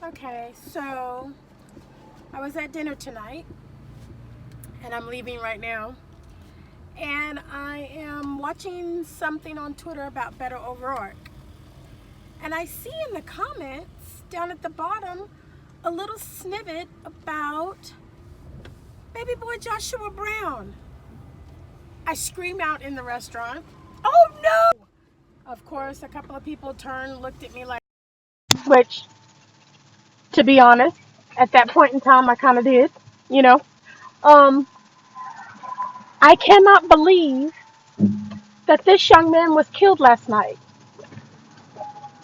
Okay, so I was at dinner tonight and I'm leaving right now. And I am watching something on Twitter about Beto O'Rourke. And I see in the comments down at the bottom a little snippet about baby boy Joshua Brown. I scream out in the restaurant, "Oh no!" Of course, a couple of people turned, looked at me like, which, to be honest, at that point in time, I kind of did, you know. Um, I cannot believe that this young man was killed last night.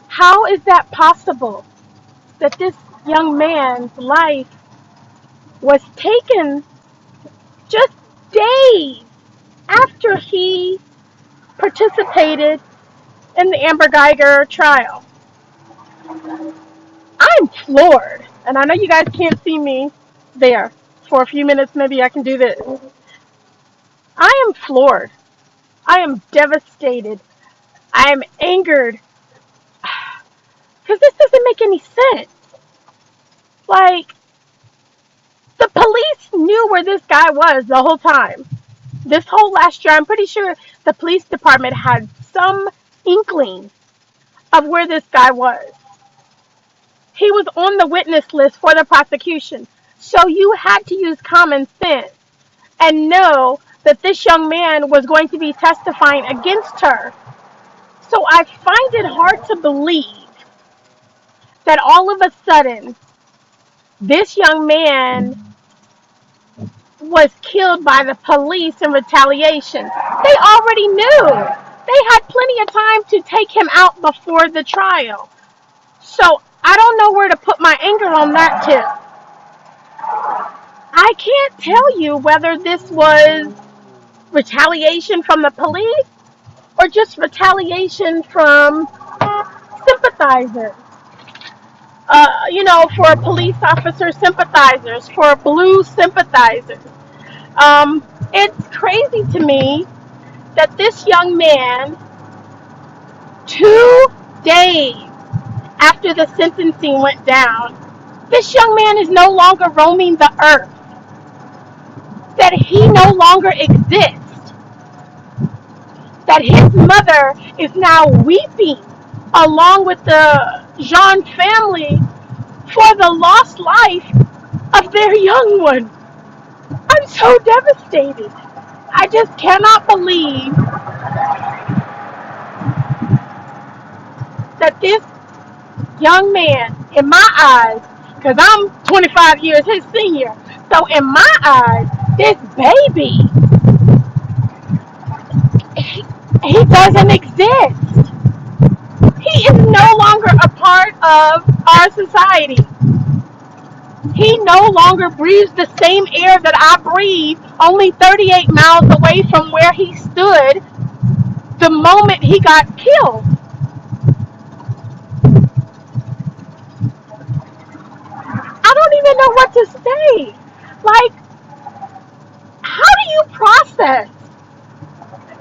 How is that possible? That this young man's life was taken just days after he participated in the Amber Geiger trial. I'm floored. And I know you guys can't see me there. For a few minutes, maybe I can do this. I am floored. I am devastated. I am angered. Because this doesn't make any sense. Like, the police knew where this guy was the whole time. This whole last year, I'm pretty sure the police department had some inkling of where this guy was. He was on the witness list for the prosecution. So you had to use common sense and know that this young man was going to be testifying against her. So I find it hard to believe that all of a sudden this young man was killed by the police in retaliation. They already knew. They had plenty of time to take him out before the trial. So I don't know where to put my anger on that tip. I can't tell you whether this was retaliation from the police or just retaliation from sympathizers. For police officer sympathizers, for blue sympathizers. It's crazy to me that this young man, 2 days after the sentencing went down, this young man is no longer roaming the earth, that he no longer exists, that his mother is now weeping along with the Jean family for the lost life of their young one. I'm so devastated. I just cannot believe that this young man, in my eyes, because I'm 25 years his senior, so in my eyes, this baby, he doesn't exist. He is no longer a part of our society. He no longer breathes the same air that I breathe only 38 miles away from where he stood the moment he got killed. I don't even know what to say. Like, how do you process?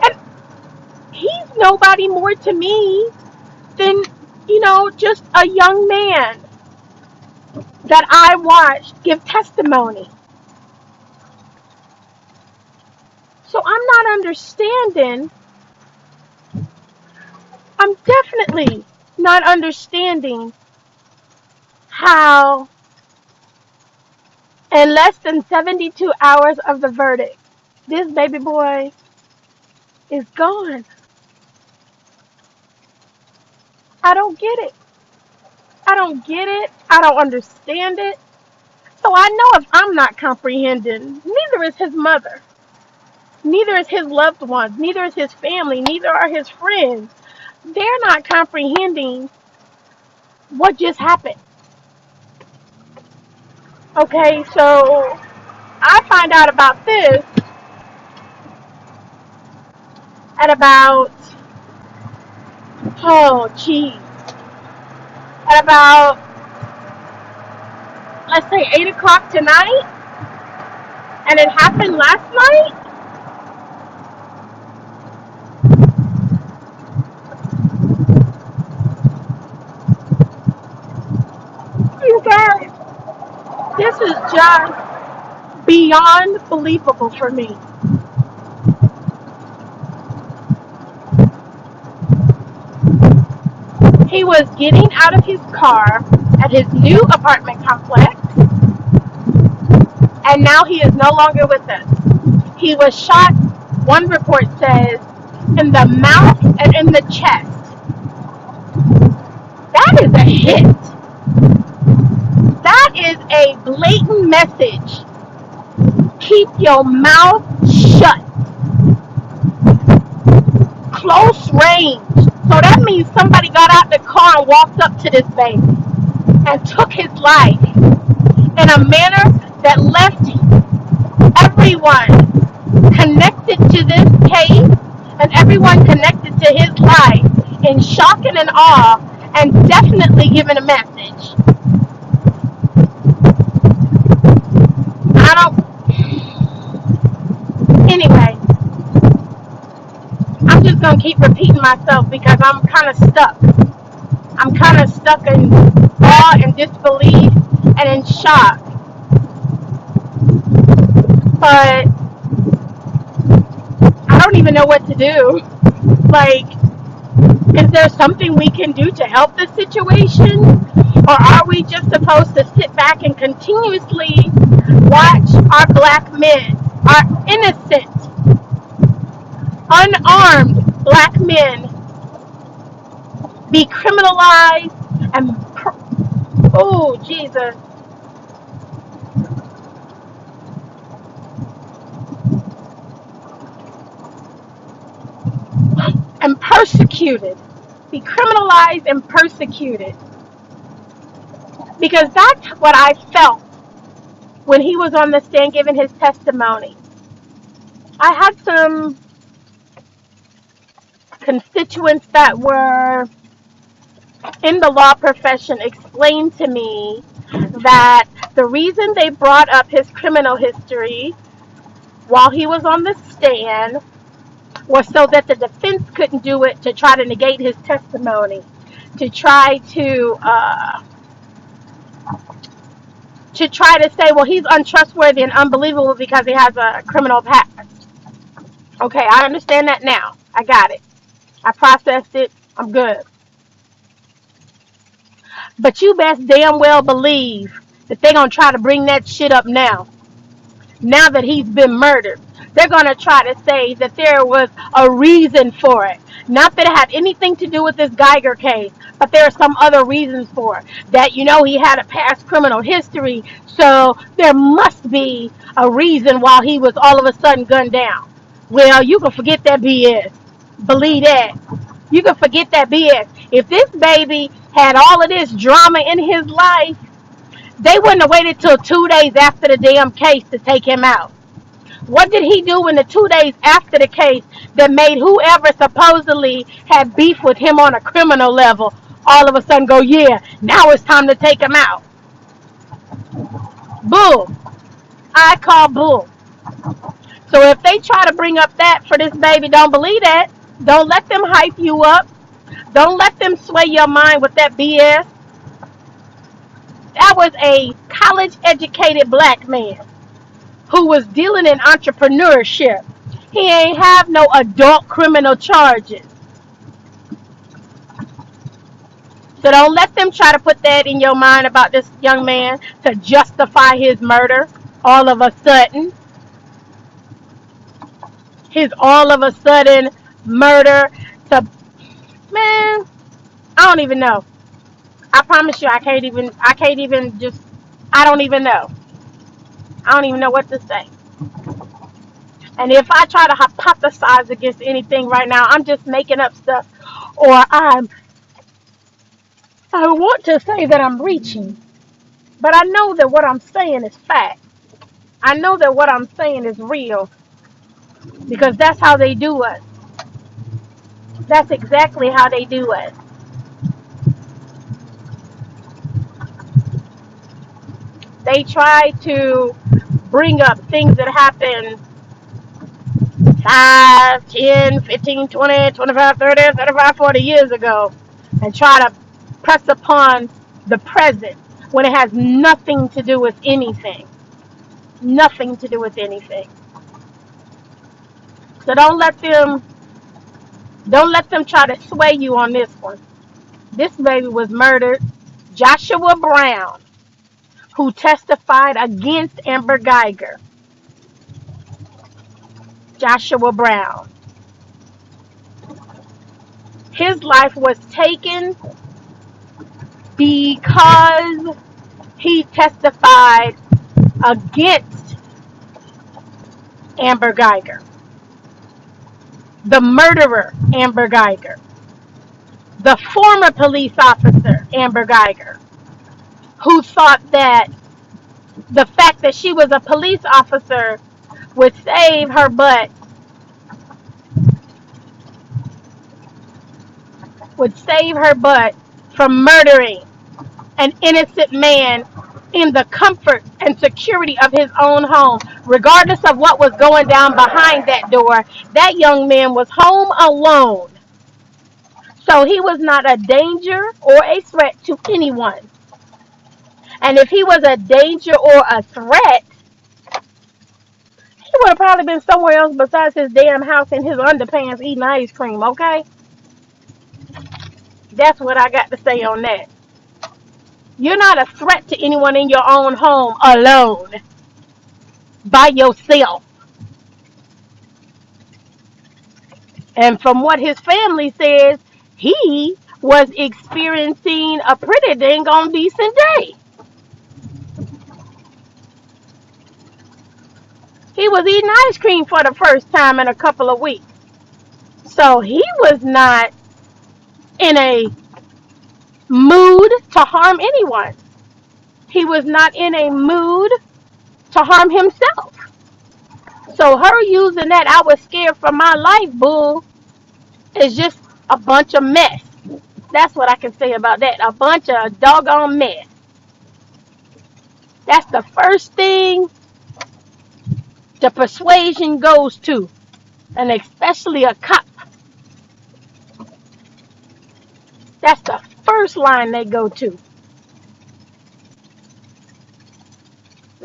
And he's nobody more to me than, just a young man that I watched give testimony. So I'm not understanding. I'm definitely not understanding how in less than 72 hours of the verdict, this baby boy is gone. I don't get it. I don't get it. I don't understand it. So I know if I'm not comprehending, neither is his mother. Neither is his loved ones. Neither is his family. Neither are his friends. They're not comprehending what just happened. Okay, so I find out about this at about, oh, geez, at about, let's say, 8 o'clock tonight, and it happened last night. You This is just beyond believable for me. He was getting out of his car at his new apartment complex, and now he is no longer with us. He was shot, one report says, in the mouth and in the chest. That is a hit. That is a blatant message. Keep your mouth shut. Close range. So that means somebody got out the car and walked up to this baby and took his life in a manner that left everyone connected to this case and everyone connected to his life in shock and in awe, and definitely giving a message. I don't. Anyway, I'm just gonna keep repeating myself because I'm kind of stuck. I'm kind of stuck in awe and disbelief and in shock. But I don't even know what to do. Like, is there something we can do to help the situation? Or are we just supposed to sit back and continuously watch our black men, our innocent, unarmed black men, be criminalized and, oh, Jesus, and persecuted, be criminalized and persecuted? Because that's what I felt when he was on the stand giving his testimony. I had some constituents that were in the law profession explain to me that the reason they brought up his criminal history while he was on the stand was so that the defense couldn't do it to try to negate his testimony, to try to say, well, he's untrustworthy and unbelievable because he has a criminal past. Okay, I understand that now. I got it. I processed it. I'm good. But you best damn well believe that they're going to try to bring that shit up now. Now that he's been murdered. They're going to try to say that there was a reason for it. Not that it had anything to do with this Geiger case, but there are some other reasons for it. That, he had a past criminal history, so there must be a reason why he was all of a sudden gunned down. Well, you can forget that BS. Believe that. You can forget that BS. If this baby had all of this drama in his life, they wouldn't have waited till 2 days after the damn case to take him out. What did he do in the 2 days after the case that made whoever supposedly had beef with him on a criminal level all of a sudden go, yeah, now it's time to take him out? Bull. I call bull. So if they try to bring up that for this baby, don't believe that. Don't let them hype you up. Don't let them sway your mind with that BS. That was a college-educated black man who was dealing in entrepreneurship. He ain't have no adult criminal charges. So don't let them try to put that in your mind about this young man to justify his murder all of a sudden. His all of a sudden murder to, man, I don't even know. I promise you I don't even know. I don't even know what to say. And if I try to hypothesize against anything right now, I'm just making up stuff. Or I want to say that I'm reaching. But I know that what I'm saying is fact. I know that what I'm saying is real. Because that's how they do us. That's exactly how they do us. They try to bring up things that happened 5, 10, 15, 20, 25, 30, 35, 40 years ago and try to press upon the present. when it has nothing to do with anything. Nothing to do with anything. So don't let them try to sway you on this one. This baby was murdered. Joshua Brown, who testified against Amber Geiger. Joshua Brown. His life was taken because he testified against Amber Geiger, the murderer Amber Geiger, the former police officer Amber Geiger, who thought that the fact that she was a police officer would save her butt from murdering an innocent man in the comfort and security of his own home. Regardless of what was going down behind that door, that young man was home alone. So he was not a danger or a threat to anyone. And if he was a danger or a threat, he would have probably been somewhere else besides his damn house in his underpants eating ice cream, okay? That's what I got to say on that. You're not a threat to anyone in your own home alone, by yourself. And from what his family says, he was experiencing a pretty dang on decent day. He was eating ice cream for the first time in a couple of weeks. So he was not in a mood to harm anyone. He was not in a mood to harm himself. So her using that "I was scared for my life" bull is just a bunch of mess. That's what I can say about that. A bunch of doggone mess. That's the first thing the persuasion goes to. And especially a cop. That's the first line they go to.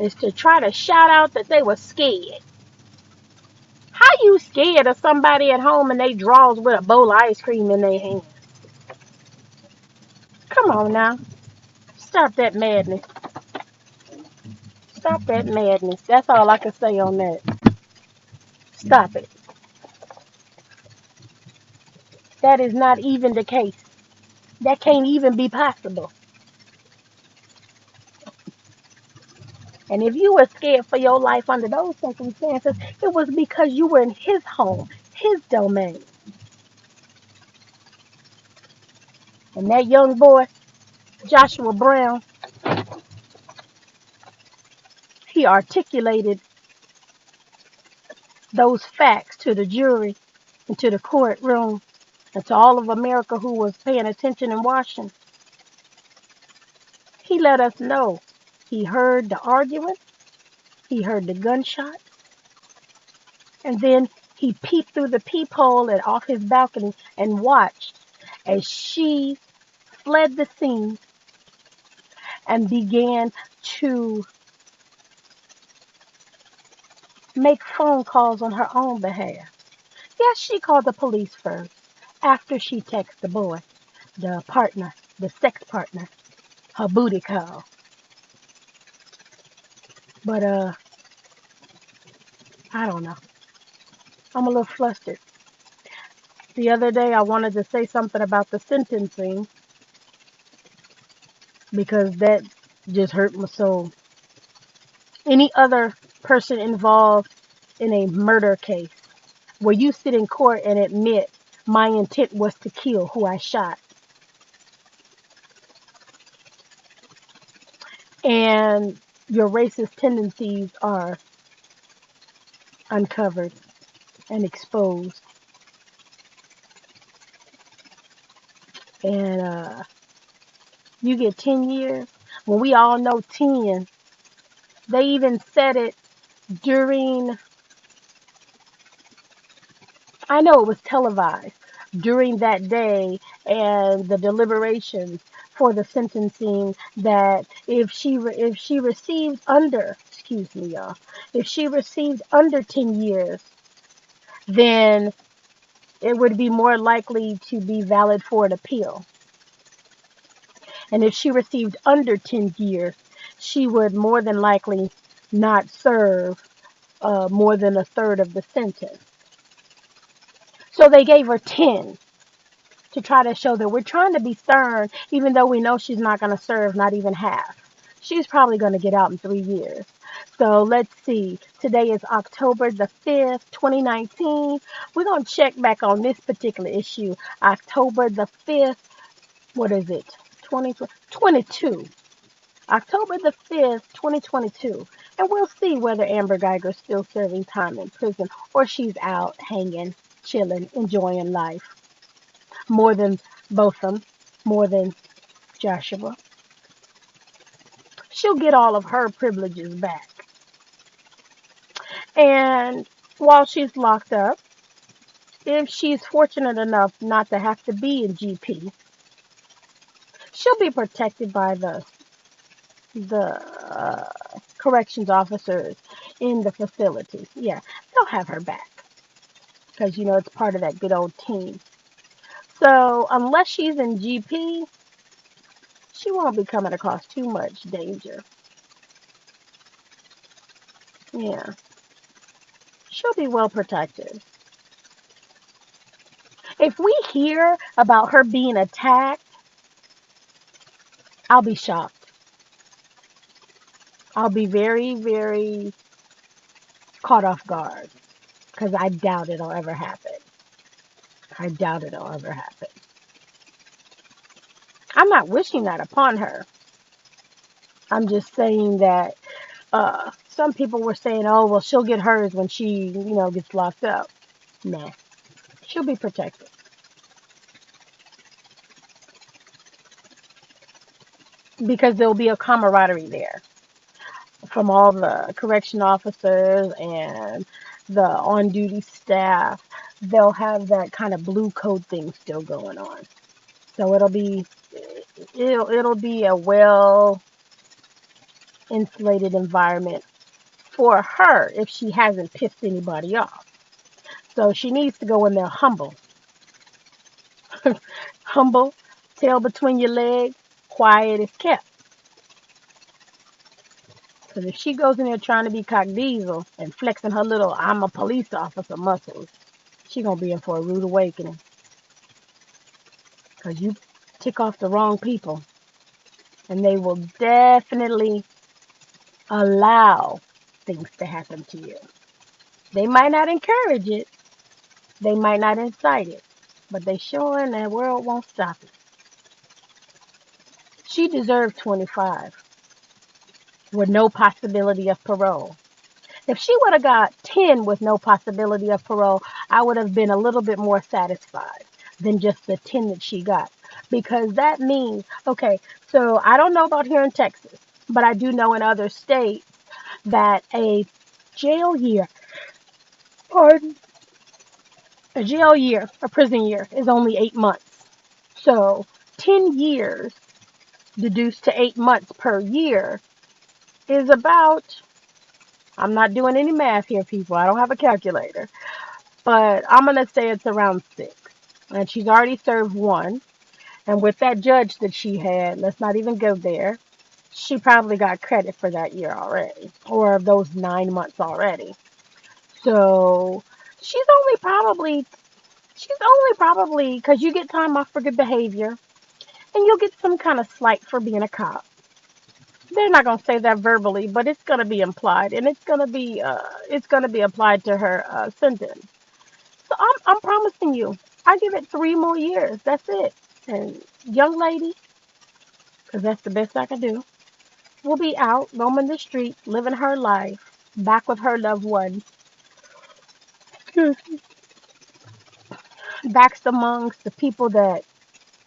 Is to try to shout out that they were scared. How you scared of somebody at home and they draws with a bowl of ice cream in their hand? Come on now. Stop that madness. Stop that madness. That's all I can say on that. Stop it. That is not even the case. That can't even be possible. And if you were scared for your life under those circumstances, it was because you were in his home, his domain. And that young boy, Joshua Brown, he articulated those facts to the jury and to the courtroom and to all of America who was paying attention and watching. He let us know he heard the argument, he heard the gunshot, and then he peeped through the peephole and off his balcony and watched as she fled the scene and began to make phone calls on her own behalf. Yes, she called the police first after she texted the boy, the partner, the sex partner, her booty call. But I don't know. I'm a little flustered. The other day I wanted to say something about the sentencing because that just hurt my soul. Any other person involved in a murder case where you sit in court and admit my intent was to kill who I shot, and your racist tendencies are uncovered and exposed, and you get 10 years, when we all know 10, they even said it during, I know it was televised during that day and the deliberations for the sentencing that if she received under, excuse me, y'all, if she received under 10 years, then it would be more likely to be valid for an appeal. And if she received under 10 years, she would more than likely not serve more than a third of the sentence. So they gave her 10 to try to show that we're trying to be stern, even though we know she's not going to serve not even half. She's probably going to get out in 3 years. So let's see. Today is October the 5th, 2019. We're going to check back on this particular issue. October the 5th, what is it? 2022. October the 5th, 2022. And we'll see whether Amber Geiger's still serving time in prison or she's out hanging, chilling, enjoying life. More than Botham, more than Joshua. She'll get all of her privileges back. And while she's locked up, if she's fortunate enough not to have to be in GP, she'll be protected by the corrections officers in the facility. Yeah, they'll have her back because it's part of that good old team. So unless she's in GP, she won't be coming across too much danger. Yeah, she'll be well protected. If we hear about her being attacked, I'll be shocked. I'll be very, very caught off guard because I doubt it'll ever happen. I doubt it'll ever happen. I'm not wishing that upon her. I'm just saying that some people were saying, oh, well, she'll get hers when she, gets locked up. Nah, she'll be protected. Because there'll be a camaraderie there from all the correction officers and the on-duty staff. They'll have that kind of blue coat thing still going on. So it'll be a well insulated environment for her if she hasn't pissed anybody off. So she needs to go in there humble. Humble, tail between your legs, quiet as kept. Because if she goes in there trying to be cock diesel and flexing her little I'm a police officer muscles, she going to be in for a rude awakening. Because you tick off the wrong people. And they will definitely allow things to happen to you. They might not encourage it. They might not incite it. But they sure in that world won't stop it. She deserved 25 with no possibility of parole. If she would have got 10 with no possibility of parole, I would have been a little bit more satisfied than just the 10 that she got. Because that means, okay, so I don't know about here in Texas, but I do know in other states that a jail year, pardon, a prison year is only 8 months. So 10 years deduced to 8 months per year is about, I'm not doing any math here, people. I don't have a calculator. But I'm going to say it's around 6. And she's already served 1. And with that judge that she had, let's not even go there, she probably got credit for that year already. Or those 9 months already. So she's only probably, because you get time off for good behavior. And you'll get some kind of slight for being a cop. They're not going to say that verbally, but it's going to be implied, and it's going to be applied to her sentence. So I'm promising you, I give it 3 more years. That's it. And young lady, because that's the best I can do, will be out roaming the streets, living her life, back with her loved ones, back amongst the people that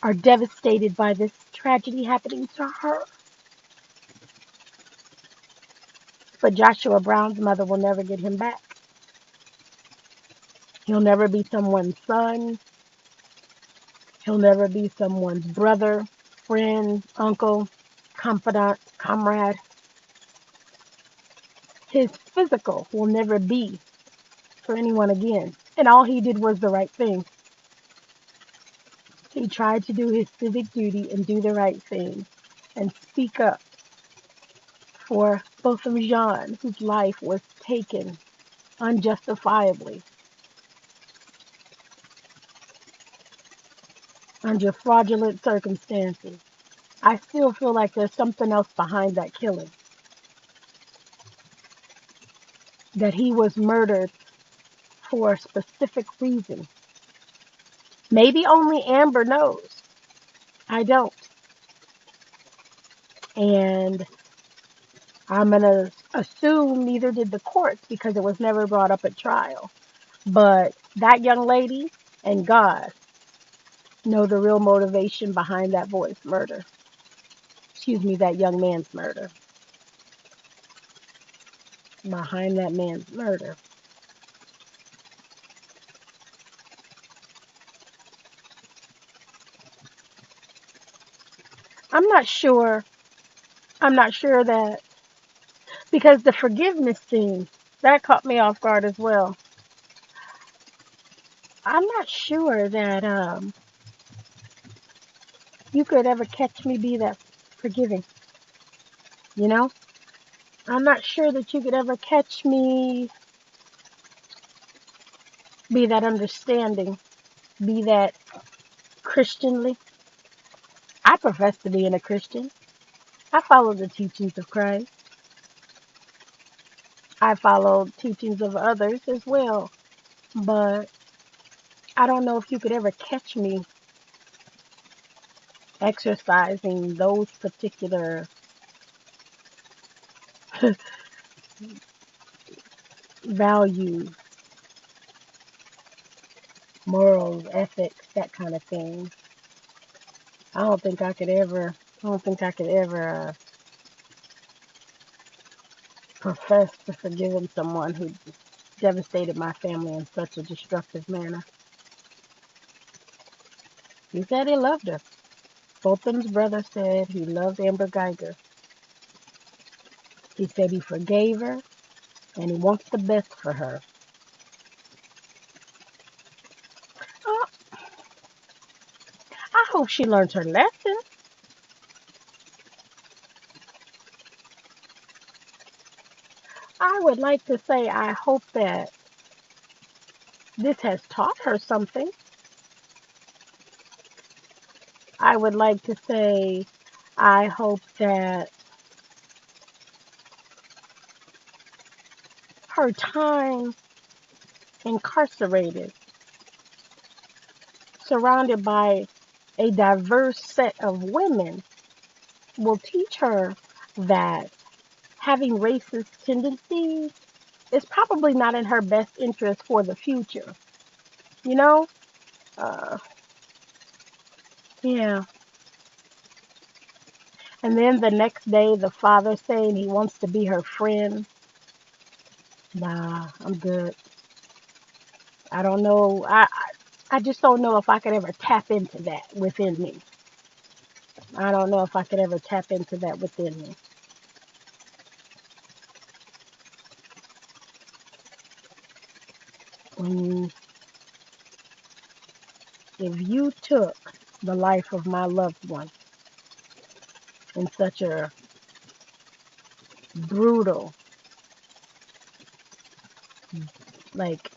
are devastated by this tragedy happening to her. But Joshua Brown's mother will never get him back. He'll never be someone's son. He'll never be someone's brother. friend, uncle, confidant, comrade. His physical will never be for anyone again. And all he did was the right thing. He tried to do his civic duty and do the right thing and speak up for Botham Jean, whose life was taken unjustifiably under fraudulent circumstances. I still feel like there's something else behind that killing. That he was murdered for a specific reason. Maybe only Amber knows. I don't. And I'm going to assume neither did the courts because it was never brought up at trial. But that young lady and God know the real motivation behind that boy's murder. Excuse me, that young man's murder. Behind that man's murder. I'm not sure. I'm not sure that because the forgiveness thing that caught me off guard as well. I'm not sure that you could ever catch me be that forgiving. You know, I'm not sure that you could ever catch me be that understanding, be that Christianly. I profess to being a Christian. I follow the teachings of Christ. I follow teachings of others as well. But I don't know if you could ever catch me exercising those particular values, morals, ethics, that kind of thing. I don't think I could ever. I don't think I could ever profess to forgiving someone who devastated my family in such a destructive manner. He said he loved her. Botham's brother said he loved Amber Geiger. He said he forgave her and he wants the best for her. Oh, I hope she learned her lesson. I would like to say I hope that this has taught her something. I would like to say I hope that her time incarcerated, surrounded by a diverse set of women, will teach her that having racist tendencies is probably not in her best interest for the future. You know? Uh, yeah. And then the next day, the father saying he wants to be her friend. Nah, I'm good. I don't know. I just don't know if I could ever tap into that within me. I don't know if I could ever tap into that within me. Mm, if you took the life of my loved one in such a brutal, like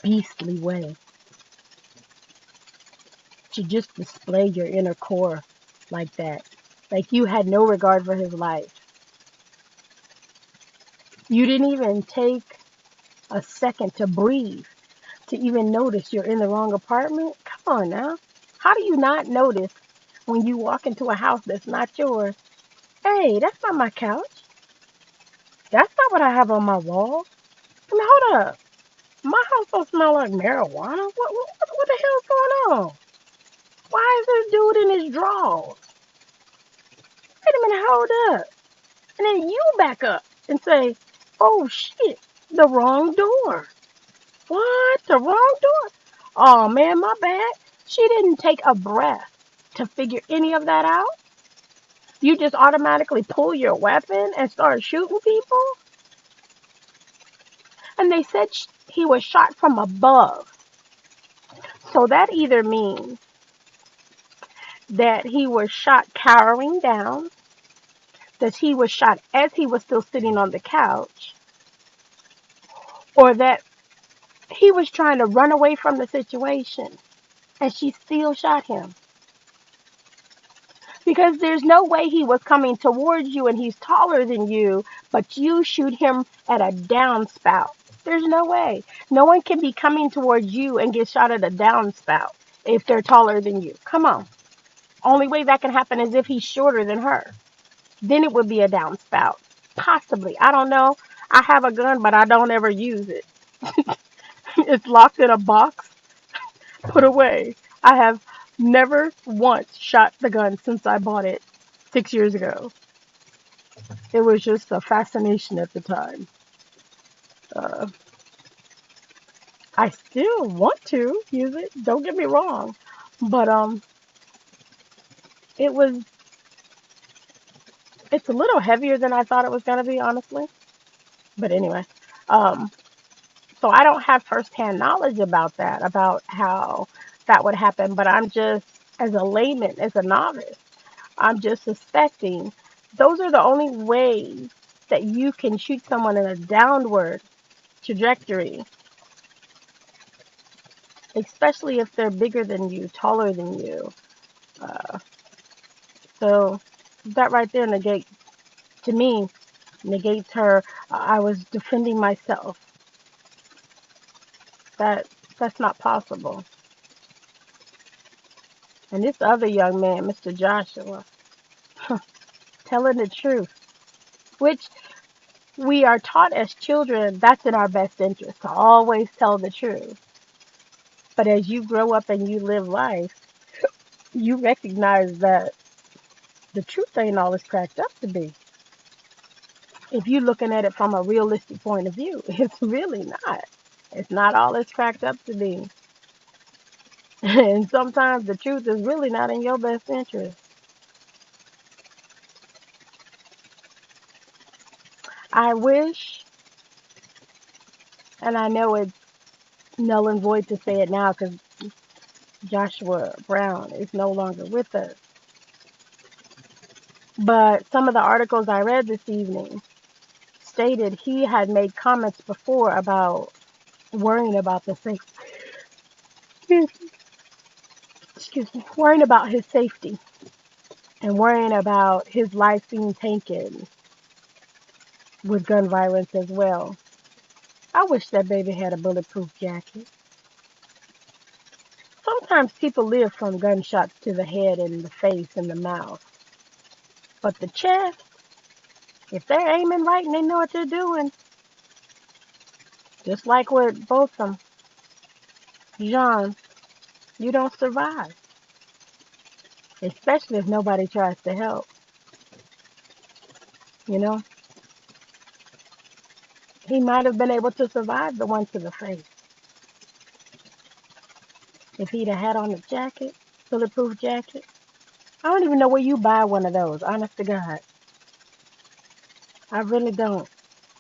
beastly way, to just display your inner core like that, like you had no regard for his life. You didn't even take a second to breathe, to even notice you're in the wrong apartment. Come on now. How do you not notice when you walk into a house that's not yours? Hey, that's not my couch. That's not what I have on my wall. I mean, hold up. My house don't smell like marijuana. What the hell's going on? Why is this dude in his drawers? Wait a minute, hold up. And then you back up and say, oh shit, the wrong door. What? The wrong door? Oh man, my bad. She didn't take a breath to figure any of that out. You just automatically pull your weapon and start shooting people. And they said he was shot from above. So that either means that he was shot cowering down, that he was shot as he was still sitting on the couch, or that he was trying to run away from the situation and she still shot him. Because there's no way he was coming towards you and he's taller than you, but you shoot him at a downspout. There's no way. No one can be coming towards you and get shot at a downspout if they're taller than you. Come on. Only way that can happen is if he's shorter than her. Then it would be a downspout. Possibly. I don't know. I have a gun, but I don't ever use it. It's locked in a box, put away. I have never once shot the gun since I bought it 6 years ago. It was just a fascination at the time. Uh, I still want to use it. Don't get me wrong, but it was it's a little heavier than I thought it was gonna be, honestly. But anyway, um, so I don't have firsthand knowledge about that, about how that would happen. But I'm just, as a layman, as a novice, I'm just suspecting those are the only ways that you can shoot someone in a downward trajectory, especially if they're bigger than you, taller than you. Uh, so that right there negates, to me, negates her. I was defending myself. That that's not possible. And this other young man, Mr. Joshua, telling the truth, which we are taught as children, that's in our best interest to always tell the truth. But as you grow up and you live life, you recognize that the truth ain't all it's cracked up to be. If you're looking at it from a realistic point of view, it's really not. It's not all it's cracked up to be. And sometimes the truth is really not in your best interest. I wish, and I know it's null and void to say it now because Joshua Brown is no longer with us. But some of the articles I read this evening stated he had made comments before about worrying about the safety, excuse me, worrying about his safety and worrying about his life being taken with gun violence as well. I wish that baby had a bulletproof jacket. Sometimes people live from gunshots to the head and the face and the mouth. But the chest, if they're aiming right and they know what they're doing, just like with Botham Jean, you don't survive. Especially if nobody tries to help. You know, he might have been able to survive the one to the face if he'd have had on a jacket, bulletproof jacket. I don't even know where you buy one of those, honest to God. I really don't.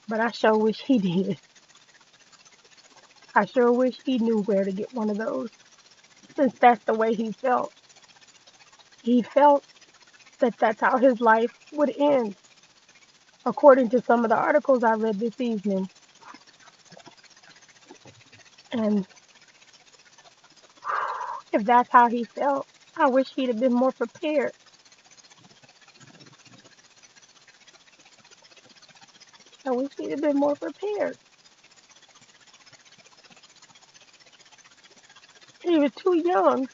But I sure wish he did. I sure wish he knew where to get one of those, since that's the way he felt. He felt that that's how his life would end, according to some of the articles I read this evening. And if that's how he felt, I wish he'd have been more prepared. I wish he'd have been more prepared. He was too young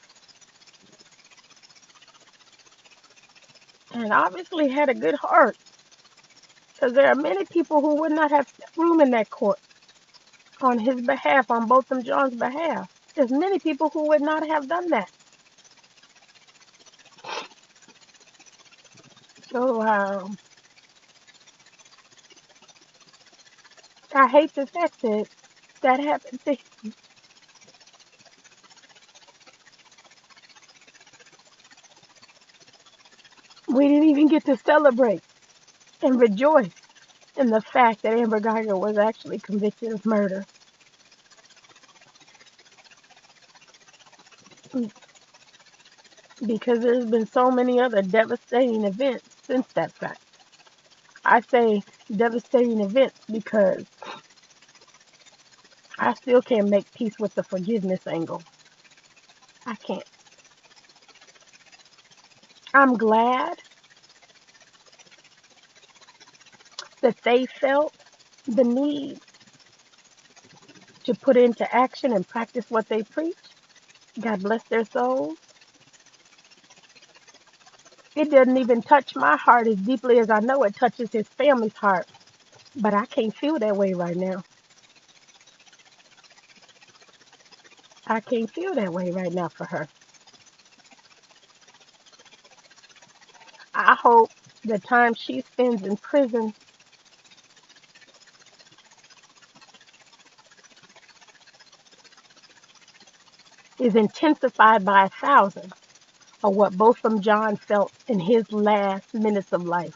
and obviously had a good heart, because there are many people who would not have room in that court on his behalf, on Botham Jean's behalf. There's many people who would not have done that. So I hate the fact that that happened to him. We didn't even get to celebrate and rejoice in the fact that Amber Geiger was actually convicted of murder. Because there's been so many other devastating events since that fact. I say devastating events because I still can't make peace with the forgiveness angle. I can't. I'm glad that they felt the need to put into action and practice what they preach. God bless their souls. It doesn't even touch my heart as deeply as I know it touches his family's heart. But I can't feel that way right now. I can't feel that way right now for her. I hope the time she spends in prison is intensified by 1,000 of what Botham Jean felt in his last minutes of life.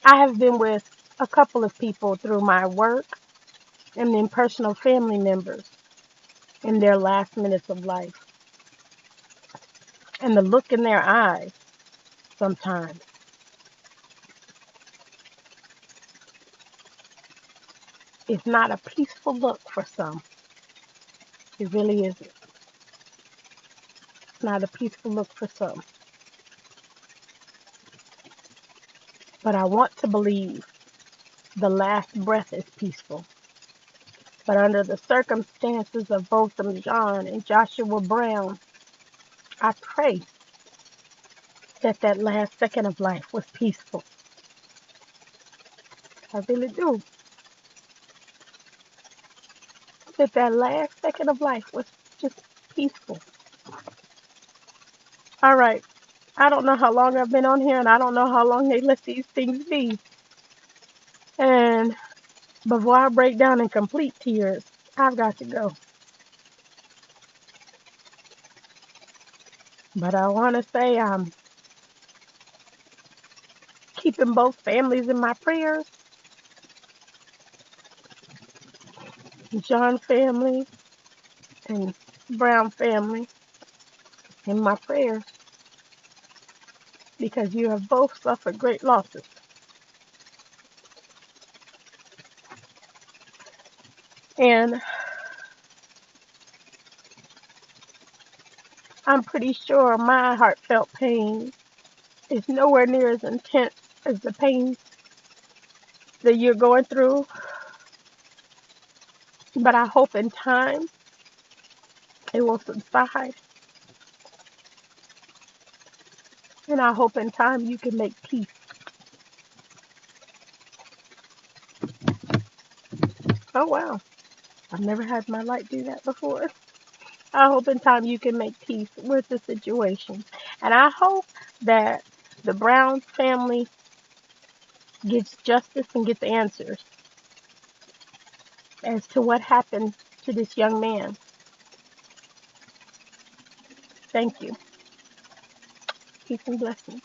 I have been with a couple of people through my work and then personal family members in their last minutes of life. And the look in their eyes sometimes is not a peaceful look for some. It really isn't. It's not a peaceful look for some. But I want to believe the last breath is peaceful. But under the circumstances of Botham Jean and Joshua Brown, I pray that that last second of life was peaceful. I really do. That that last second of life was just peaceful. All right. I don't know how long I've been on here, and I don't know how long they let these things be. And before I break down in complete tears, I've got to go. But I want to say I'm keeping both families in my prayers. John family and Brown family in my prayers, because you have both suffered great losses. And I'm pretty sure my heartfelt pain is nowhere near as intense as the pain that you're going through. But I hope in time it will subside. And I hope in time you can make peace. Oh, wow. I've never had my light do that before. I hope in time you can make peace with the situation. And I hope that the Brown family gets justice and gets answers as to what happened to this young man. Thank you. Peace and blessings.